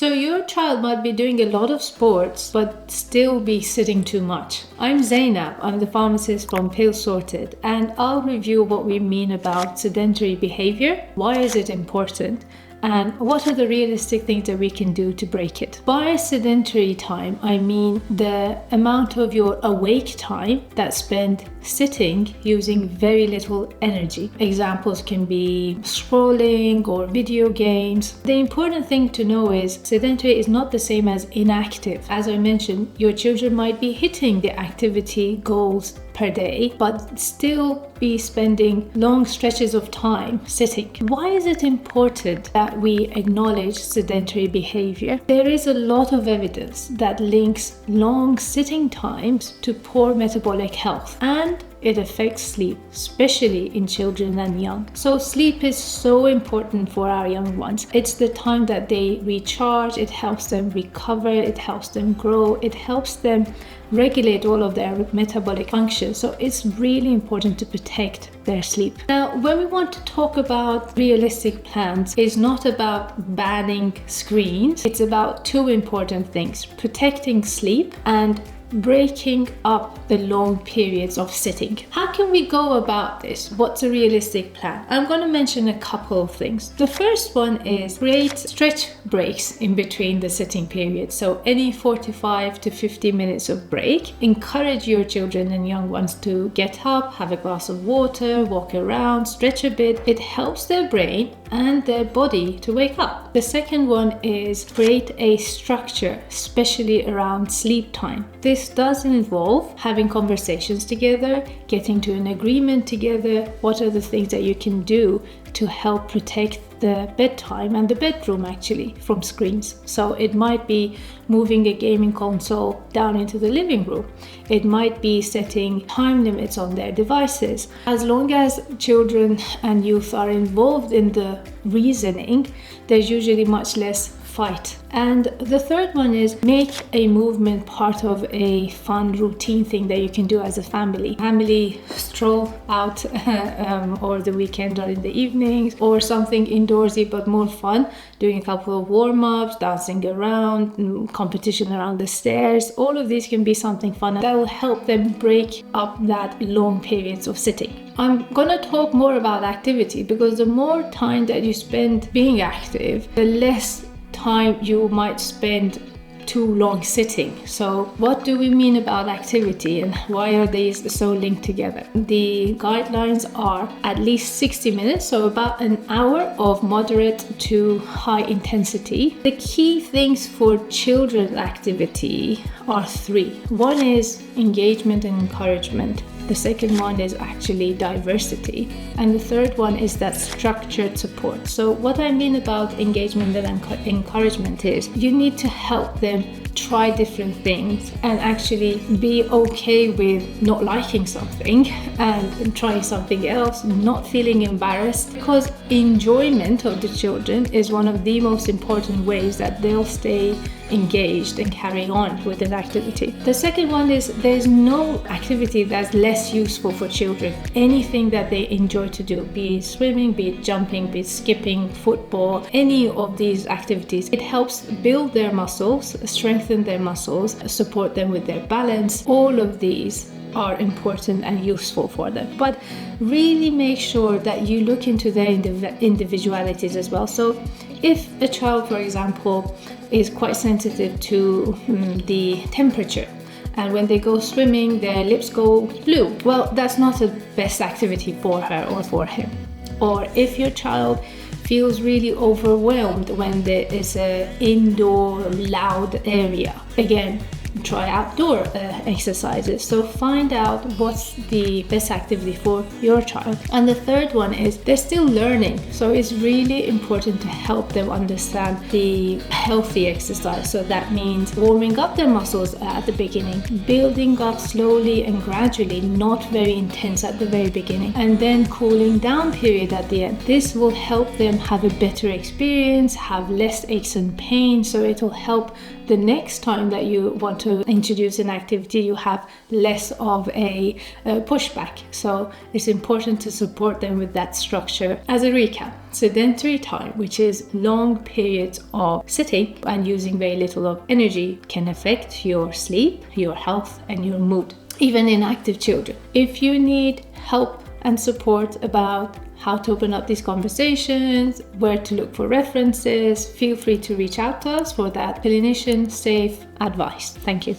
So your child might be doing a lot of sports but still be sitting too much. I'm Zainab, I'm the pharmacist from PillSorted, and I'll review what we mean about sedentary behavior, why is it important, and what are the realistic things that we can do to break it. By sedentary time, I mean the amount of your awake time that's spent sitting using very little energy. Examples can be scrolling or video games. The important thing to know is sedentary is not the same as inactive. As I mentioned, your children might be hitting the activity goals per day, but still be spending long stretches of time sitting. Why is it important that we acknowledge sedentary behavior? There is a lot of evidence that links long sitting times to poor metabolic health, and it affects sleep, especially in children and young. So sleep is so important for our young ones. It's the time that they recharge, it helps them recover, it helps them grow, it helps them regulate all of their metabolic functions. So it's really important to protect their sleep. Now, when we want to talk about realistic plans, it's not about banning screens. It's about two important things: protecting sleep and breaking up the long periods of sitting. How can we go about this? What's a realistic plan? I'm going to mention a couple of things. The first one is create stretch breaks in between the sitting periods. So any 45 to 50 minutes of break. Encourage your children and young ones to get up, have a glass of water, walk around, stretch a bit. It helps their brain and their body to wake up. The second one is create a structure, especially around sleep time. This does involve having conversations together, getting to an agreement together. What are the things that you can do to help protect the bedtime and the bedroom actually from screens? So it might be moving a gaming console down into the living room. It might be setting time limits on their devices. As long as children and youth are involved in the reasoning, there's usually much less fight. And the third one is make a movement part of a fun routine thing that you can do as a family. Family stroll out or the weekend or in the evenings, or something indoorsy but more fun, doing a couple of warm-ups, dancing around, competition around the stairs. All of these can be something fun that will help them break up that long periods of sitting. I'm gonna talk more about activity, because the more time that you spend being active, the less time you might spend too long sitting. So what do we mean about activity, and why are these so linked together? The guidelines are at least 60 minutes, so about an hour of moderate to high intensity. The key things for children's activity are three. One is engagement and encouragement. The second one is actually diversity. And the third one is that structured support. So what I mean about engagement and encouragement is you need to help them try different things and actually be okay with not liking something and trying something else, not feeling embarrassed, because enjoyment of the children is one of the most important ways that they'll stay engaged and carry on with an activity. The second one is there's no activity that's less useful for children. Anything that they enjoy to do, be it swimming, be it jumping, be it skipping, football, any of these activities, it helps build their muscles, strengthen their muscles, support them with their balance. All of these are important and useful for them, but really make sure that you look into their individualities as well. So if a child, for example, is quite sensitive to the temperature, and when they go swimming their lips go blue, well, that's not the best activity for her or for him. Or if your child feels really overwhelmed when there is an indoor loud area, again, try outdoor exercises. So find out what's the best activity for your child. And the third one is they're still learning, so it's really important to help them understand the healthy exercise. So that means warming up their muscles at the beginning, building up slowly and gradually, not very intense at the very beginning, and then cooling down period at the end. This will help them have a better experience, have less aches and pains, so it will help the next time that you want to introduce an activity, you have less of a pushback. So it's important to support them with that structure. As a recap, sedentary time, which is long periods of sitting and using very little of energy, can affect your sleep, your health, and your mood, even in active children. If you need help and support about how to open up these conversations, where to look for references, feel free to reach out to us for that clinician safe advice. Thank you.